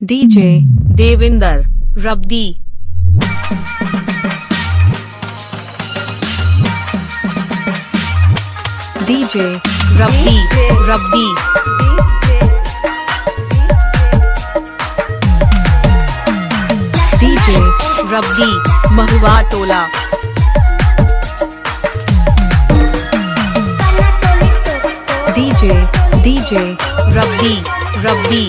DJ Devinder Rabdi. DJ Rabdi Rabdi. DJ Rabdi Mahua Tola. DJ DJ Rabdi Rabdi.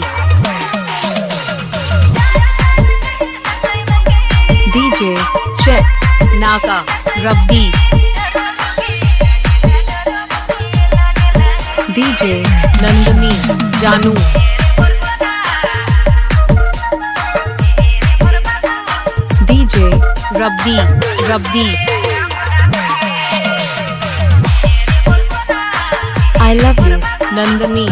DJ check Naka Rabdi. DJ Nandani जानू। DJ Rabdi Rabdi. I love you Nandani.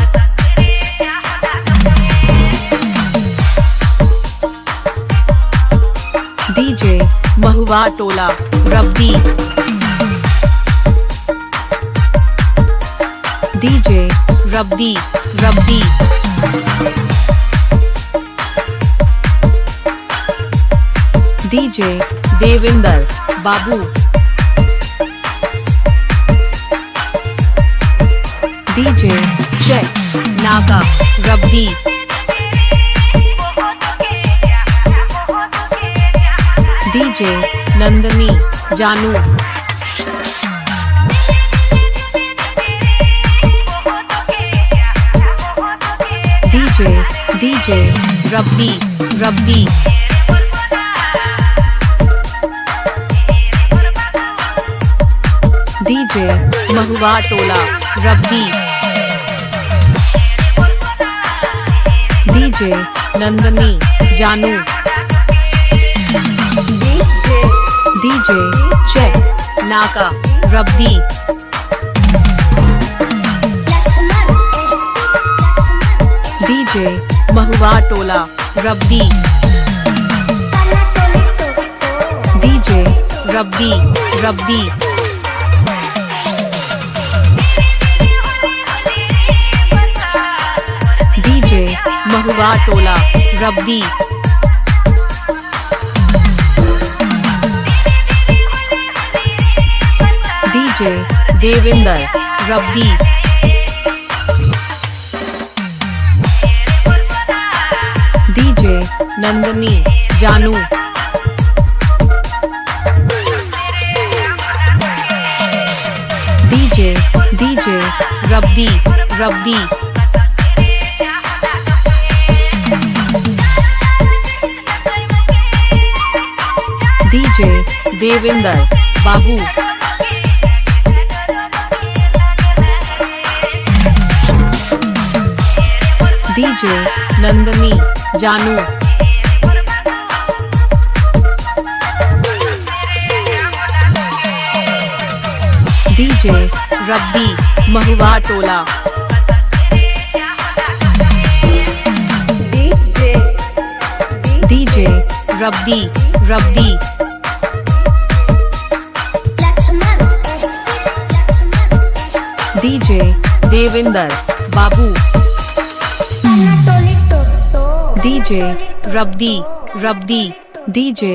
DJ Mahua Tola Rabdi. DJ Rabdi Rabdi. DJ Devinder बाबू। DJ check Naka Rabdi. DJ Nandani जानू। DJ DJ Rabdi Rabdi. DJ Mahua Tola Rabdi. DJ Nandani जानू। DJ check Naka Rabdi. DJ Mahua Tola Rabdi. DJ Rabdi Rabdi. DJ Mahua Tola Rabdi. DJ Devinder Rabdi. DJ Nandani जानू। DJ DJ Rabdi Rabdi. DJ Devinder बाबू। DJ Nandani जानू। DJ Rabdi Mahua Tola. DJ Rabdi Rabdi. DJ Devinder बाबू। DJ Rabdi Rabdi. DJ